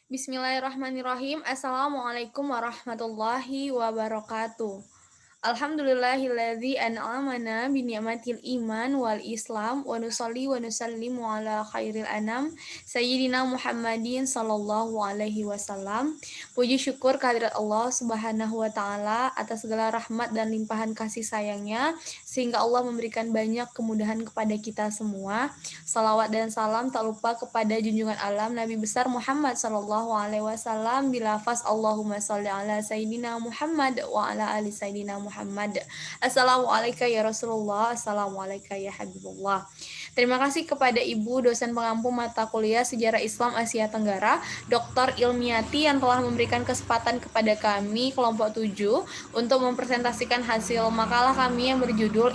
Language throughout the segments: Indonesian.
Bismillahirrahmanirrahim. Assalamualaikum warahmatullahi wabarakatuh. Alhamdulillahilladzi an'amana bi ni'matil iman wal islam wa nusalli wa nusallimu ala khairil anam sayyidina Muhammadin sallallahu alaihi wasallam. Puji syukur kehadirat Allah Subhanahu wa taala atas segala rahmat dan limpahan kasih sayangnya sehingga Allah memberikan banyak kemudahan kepada kita semua. Salawat dan salam tak lupa kepada junjungan alam Nabi besar Muhammad sallallahu alaihi wasallam bilafaz Allahumma sholli ala sayyidina Muhammad wa ala ali sayyidina Muhammad. Assalamualaikum ya Rasulullah, assalamualaikum ya Habibullah. Terima kasih kepada Ibu dosen pengampu mata kuliah Sejarah Islam Asia Tenggara, Dr. Ilmiati yang telah memberikan kesempatan kepada kami kelompok 7 untuk mempresentasikan hasil makalah kami yang berjudul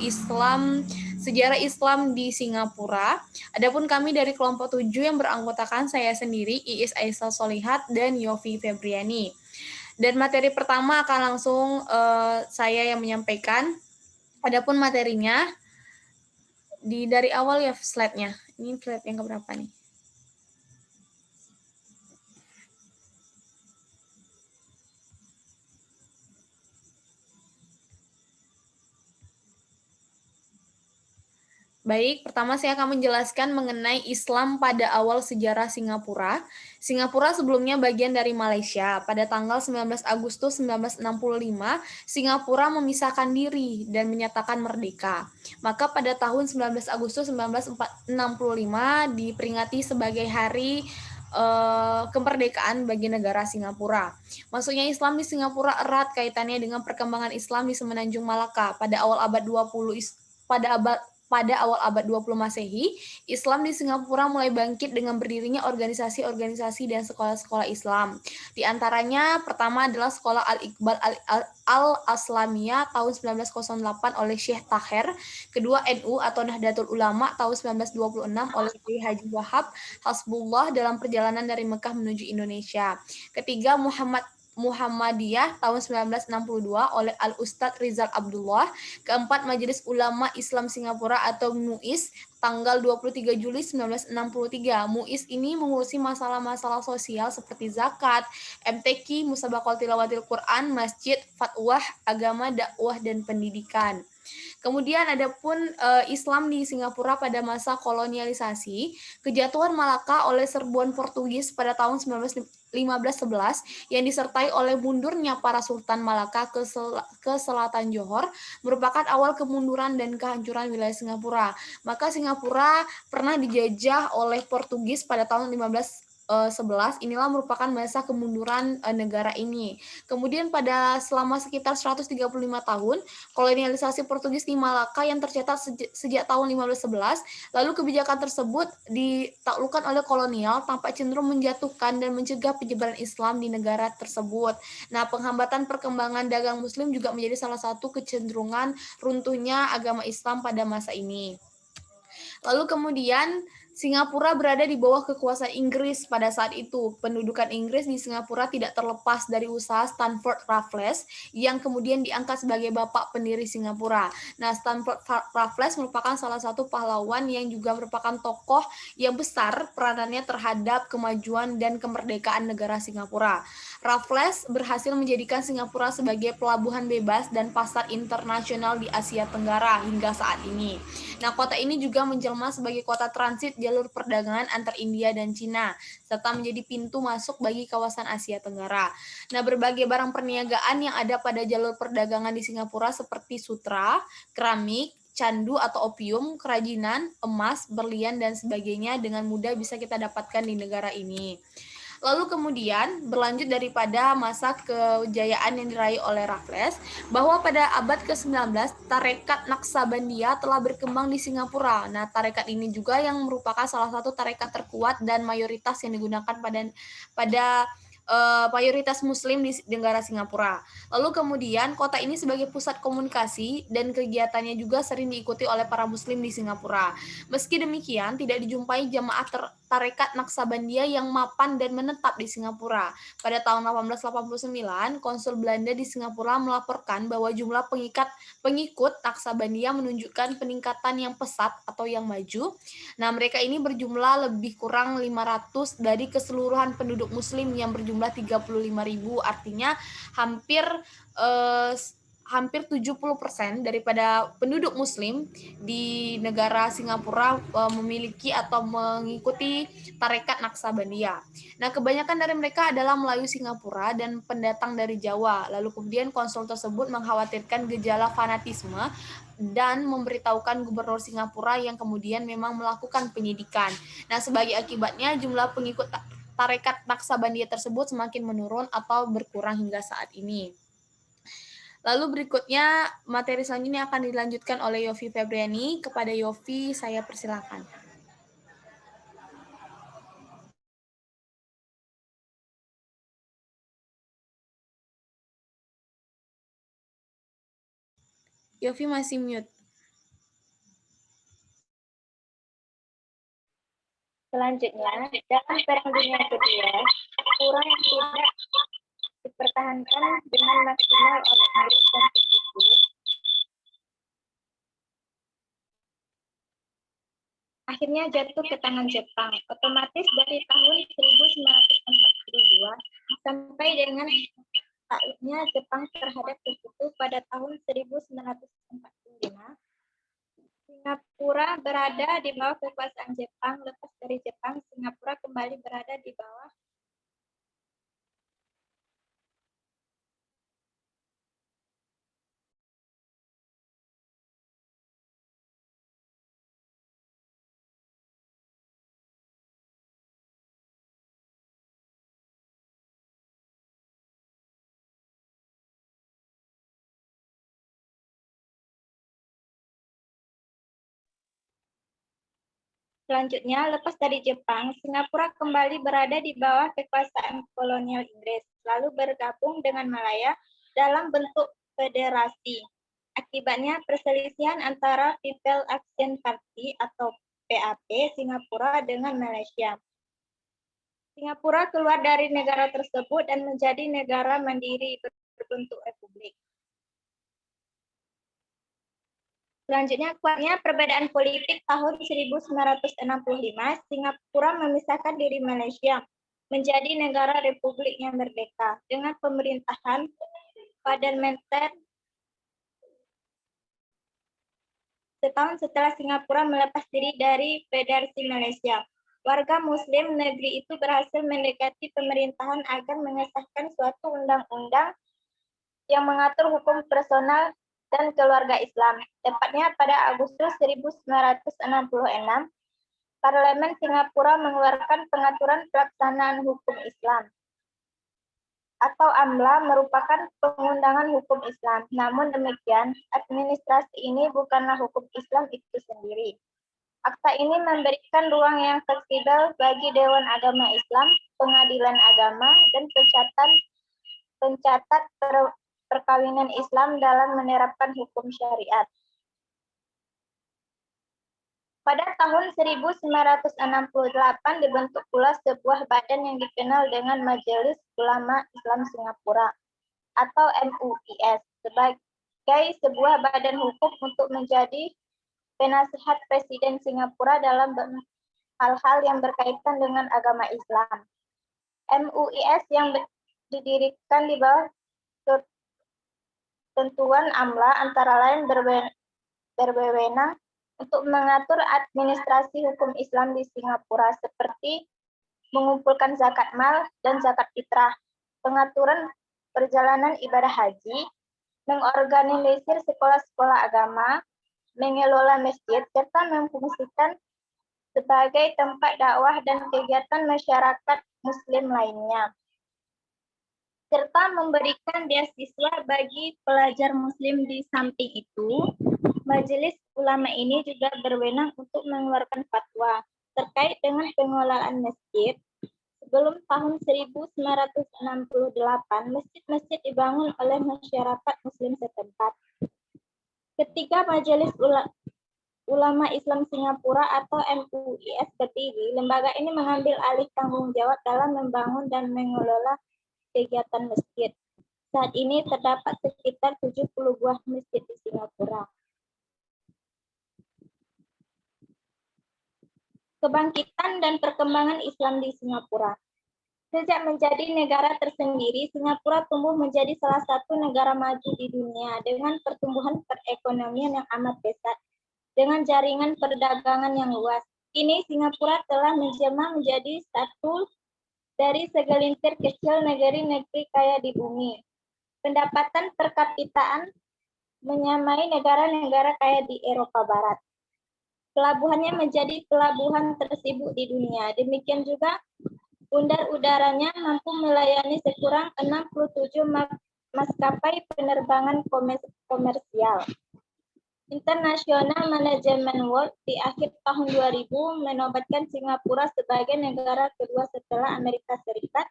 Sejarah Islam di Singapura. Adapun kami dari kelompok 7 yang beranggotakan saya sendiri, Iis Aisyah Solihat dan Yofi Febriani. Dan materi pertama akan langsung saya yang menyampaikan. Adapun materinya dari awal ya slide-nya. Ini slide yang keberapa nih? Baik, pertama saya akan menjelaskan mengenai Islam pada awal sejarah Singapura. Singapura sebelumnya bagian dari Malaysia. Pada tanggal 19 Agustus 1965, Singapura memisahkan diri dan menyatakan merdeka. Maka pada tahun 19 Agustus 1965 diperingati sebagai hari kemerdekaan bagi negara Singapura. Masuknya Islam di Singapura erat kaitannya dengan perkembangan Islam di Semenanjung Malaka pada awal abad 20 pada awal abad 20 Masehi, Islam di Singapura mulai bangkit dengan berdirinya organisasi-organisasi dan sekolah-sekolah Islam. Di antaranya pertama adalah Sekolah Al-Iqbal Al-Aslamiyah tahun 1908 oleh Syekh Taher, kedua NU atau Nahdlatul Ulama tahun 1926 oleh Kiai Haji Wahab Hasbullah dalam perjalanan dari Mekah menuju Indonesia. Ketiga Muhammadiyah tahun 1962 oleh Al-Ustadz Rizal Abdullah. Keempat, Majelis Ulama Islam Singapura atau MUIS tanggal 23 Juli 1963. MUIS ini mengurusi masalah-masalah sosial seperti zakat, MTQ, musabaqah tilawatil Quran, masjid, fatwa, agama, dakwah, dan pendidikan. Kemudian ada pun Islam di Singapura pada masa kolonialisasi, kejatuhan Malaka oleh serbuan Portugis pada tahun 1511 yang disertai oleh mundurnya para Sultan Malaka ke selatan Johor merupakan awal kemunduran dan kehancuran wilayah Singapura. Maka Singapura pernah dijajah oleh Portugis pada tahun 1511. Inilah merupakan masa kemunduran negara ini. Kemudian pada selama sekitar 135 tahun, kolonialisasi Portugis di Malaka yang tercatat sejak tahun 1511, lalu kebijakan tersebut ditaklukkan oleh kolonial tampak cenderung menjatuhkan dan mencegah penyebaran Islam di negara tersebut. Nah, penghambatan perkembangan dagang Muslim juga menjadi salah satu kecenderungan runtuhnya agama Islam pada masa ini. Lalu kemudian Singapura berada di bawah kekuasaan Inggris pada saat itu. Pendudukan Inggris di Singapura tidak terlepas dari usaha Stanford Raffles yang kemudian diangkat sebagai bapak pendiri Singapura. Nah, Stanford Raffles merupakan salah satu pahlawan yang juga merupakan tokoh yang besar peranannya terhadap kemajuan dan kemerdekaan negara Singapura. Raffles berhasil menjadikan Singapura sebagai pelabuhan bebas dan pasar internasional di Asia Tenggara hingga saat ini. Nah, kota ini juga menjelma sebagai kota transit jalur perdagangan antar India dan Cina, serta menjadi pintu masuk bagi kawasan Asia Tenggara. Nah, berbagai barang perniagaan yang ada pada jalur perdagangan di Singapura seperti sutra, keramik, candu atau opium, kerajinan, emas, berlian, dan sebagainya dengan mudah bisa kita dapatkan di negara ini. Lalu kemudian berlanjut daripada masa kejayaan yang diraih oleh Raffles, bahwa pada abad ke-19 tarekat Naksabandia telah berkembang di Singapura. Nah, tarekat ini juga yang merupakan salah satu tarekat terkuat dan mayoritas yang digunakan pada mayoritas Muslim di negara Singapura. Lalu kemudian kota ini sebagai pusat komunikasi dan kegiatannya juga sering diikuti oleh para Muslim di Singapura. Meski demikian, tidak dijumpai jamaah tarekat Naksabandia yang mapan dan menetap di Singapura. Pada tahun 1889, Konsul Belanda di Singapura melaporkan bahwa jumlah pengikut Naksabandia menunjukkan peningkatan yang pesat atau yang maju. Nah, mereka ini berjumlah lebih kurang 500 dari keseluruhan penduduk Muslim yang berjumlah 35.000, artinya hampir eh, hampir 70% daripada penduduk Muslim di negara Singapura memiliki atau mengikuti tarekat Naksabandia. Nah, kebanyakan dari mereka adalah Melayu Singapura dan pendatang dari Jawa. Lalu kemudian konsul tersebut mengkhawatirkan gejala fanatisme dan memberitahukan gubernur Singapura yang kemudian memang melakukan penyidikan. Nah, sebagai akibatnya jumlah pengikut tarekat Naksabandia tersebut semakin menurun atau berkurang hingga saat ini. Lalu berikutnya materi selanjutnya akan dilanjutkan oleh Yofi Febriani. Kepada Yofi, saya persilakan. Yofi masih mute. Selanjutnya, dalam Perang Dunia Kedua, Singapura yang tidak dipertahankan dengan maksimal oleh Inggris dan Sekutu akhirnya jatuh ke tangan Jepang. Otomatis dari tahun 1942 sampai dengan takluknya Jepang terhadap Sekutu pada tahun 1945, Singapura berada di bawah kekuasaan Jepang. Lepas dari Jepang, Singapura kembali berada di bawah Selanjutnya, lepas dari Jepang, Singapura kembali berada di bawah kekuasaan kolonial Inggris, lalu bergabung dengan Malaya dalam bentuk federasi. Akibatnya, perselisihan antara People Action Party atau PAP Singapura dengan Malaysia. Singapura keluar dari negara tersebut dan menjadi negara mandiri berbentuk republik. Selanjutnya, kuatnya perbedaan politik tahun 1965, Singapura memisahkan diri Malaysia menjadi negara republik yang merdeka dengan pemerintahan parlementer. Setahun setelah Singapura melepas diri dari Federasi Malaysia, warga Muslim negeri itu berhasil mendekati pemerintahan agar mengesahkan suatu undang-undang yang mengatur hukum personal dan keluarga Islam. Tepatnya pada Agustus 1966, Parlemen Singapura mengeluarkan pengaturan pelaksanaan hukum Islam atau AMLA merupakan pengundangan hukum Islam. Namun demikian, administrasi ini bukanlah hukum Islam itu sendiri. Akta ini memberikan ruang yang fleksibel bagi Dewan Agama Islam, Pengadilan Agama, dan pencatat perkawinan Islam dalam menerapkan hukum syariat. Pada tahun 1968 dibentuk pula sebuah badan yang dikenal dengan Majelis Ulama Islam Singapura atau MUIS sebagai sebuah badan hukum untuk menjadi penasihat Presiden Singapura dalam hal-hal yang berkaitan dengan agama Islam. MUIS yang didirikan di bawah ketentuan AMLA antara lain berwenang untuk mengatur administrasi hukum Islam di Singapura seperti mengumpulkan zakat mal dan zakat fitrah, pengaturan perjalanan ibadah haji, mengorganisir sekolah-sekolah agama, mengelola masjid, serta memfungsikan sebagai tempat dakwah dan kegiatan masyarakat Muslim lainnya, serta memberikan beasiswa bagi pelajar Muslim. Di samping itu, Majelis Ulama ini juga berwenang untuk mengeluarkan fatwa terkait dengan pengelolaan masjid Sebelum tahun 1968, masjid-masjid dibangun oleh masyarakat Muslim setempat. Ketika Majelis Ulama Islam Singapura atau MUIS berdiri, lembaga ini mengambil alih tanggung jawab dalam membangun dan mengelola kegiatan masjid. Saat ini terdapat sekitar 70 buah masjid di Singapura. Kebangkitan dan perkembangan Islam di Singapura. Sejak menjadi negara tersendiri, Singapura tumbuh menjadi salah satu negara maju di dunia dengan pertumbuhan perekonomian yang amat pesat, dengan jaringan perdagangan yang luas. Kini Singapura telah menjelma menjadi satu dari segelintir kecil negeri-negeri kaya di bumi. Pendapatan per kapitaan menyamai negara-negara kaya di Eropa Barat. Pelabuhannya menjadi pelabuhan tersibuk di dunia. Demikian juga Bundar udaranya mampu melayani sekurang 67 maskapai penerbangan komersial. International Management World di akhir tahun 2000 menobatkan Singapura sebagai negara kedua setelah Amerika Serikat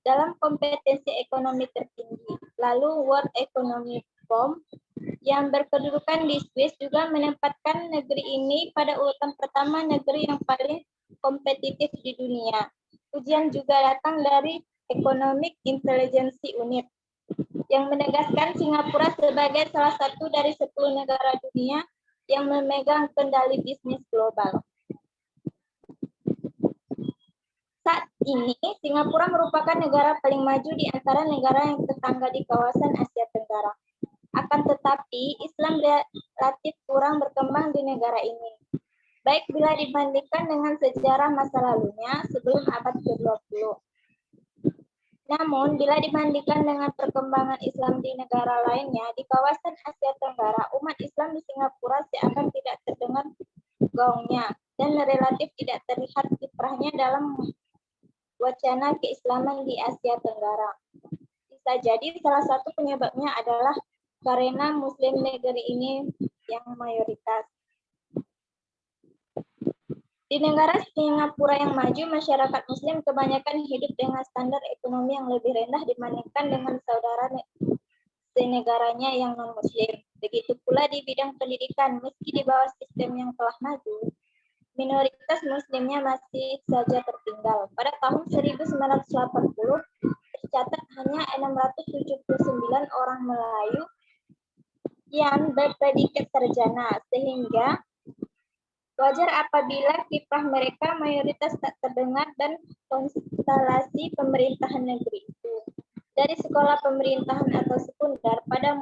dalam kompetensi ekonomi tertinggi. Lalu World Economic Forum yang berkedudukan di Swiss juga menempatkan negeri ini pada urutan pertama negeri yang paling kompetitif di dunia. Ujian juga datang dari Economic Intelligence Unit yang menegaskan Singapura sebagai salah satu dari 10 negara dunia yang memegang kendali bisnis global. Saat ini, Singapura merupakan negara paling maju di antara negara yang tetangga di kawasan Asia Tenggara. Akan tetapi, Islam relatif kurang berkembang di negara ini. Baik bila dibandingkan dengan sejarah masa lalunya sebelum abad ke-20. Namun, bila dibandingkan dengan perkembangan Islam di negara lainnya, di kawasan Asia Tenggara, umat Islam di Singapura seakan tidak terdengar gaungnya dan relatif tidak terlihat kiprahnya dalam wacana keislaman di Asia Tenggara. Bisa jadi salah satu penyebabnya adalah karena Muslim negeri ini yang mayoritas. Di negara Singapura yang maju, masyarakat Muslim kebanyakan hidup dengan standar ekonomi yang lebih rendah dibandingkan dengan saudara senegaranya yang non-Muslim. Begitu pula di bidang pendidikan, meski di bawah sistem yang telah maju, minoritas Muslimnya masih saja tertinggal. Pada tahun 1980, tercatat hanya 679 orang Melayu yang berpredikat sarjana, sehingga wajar apabila kiprah mereka mayoritas tak terdengar dan konstelasi pemerintahan negeri itu. Dari sekolah pemerintahan atau sekunder, para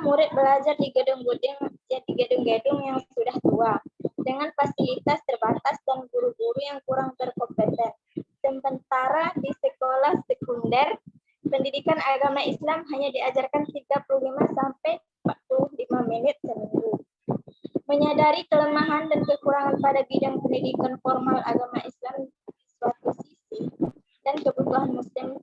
murid belajar di gedung-gedung yang sudah tua, dengan fasilitas terbatas dan guru-guru yang kurang berkompeten. Sementara di sekolah sekunder, pendidikan agama Islam hanya diajarkan 35 sampai 45 menit seminggu. Menyadari kelemahan dan kekurangan pada bidang pendidikan formal agama Islam di suatu sisi dan kebutuhan Muslim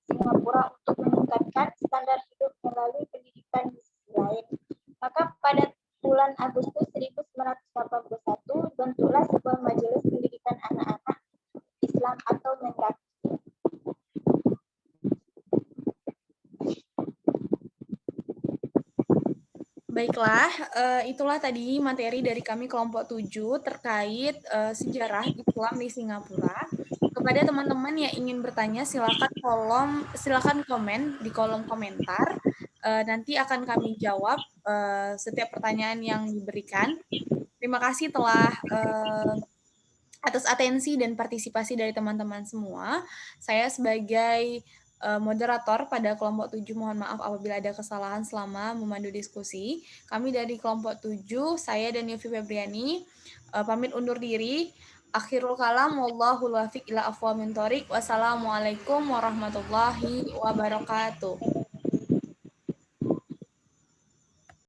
Singapura untuk meningkatkan standar hidup melalui pendidikan di sisi lain, maka pada bulan Agustus 1981 bentuklah sebuah majelis pendidikan anak-anak Islam atau MENDAK. Baiklah, itulah tadi materi dari kami kelompok 7 terkait sejarah Islam di Singapura. Kepada teman-teman yang ingin bertanya, silakan komen di kolom komentar. Nanti akan kami jawab setiap pertanyaan yang diberikan. Terima kasih telah atas atensi dan partisipasi dari teman-teman semua. Saya sebagai moderator pada kelompok 7 mohon maaf apabila ada kesalahan selama memandu diskusi. Kami dari kelompok 7, saya dan Yofi Febriani pamit undur diri. Akhirul kalam wallahul wafiq ila aqwamit thoriq. Wassalamualaikum warahmatullahi wabarakatuh.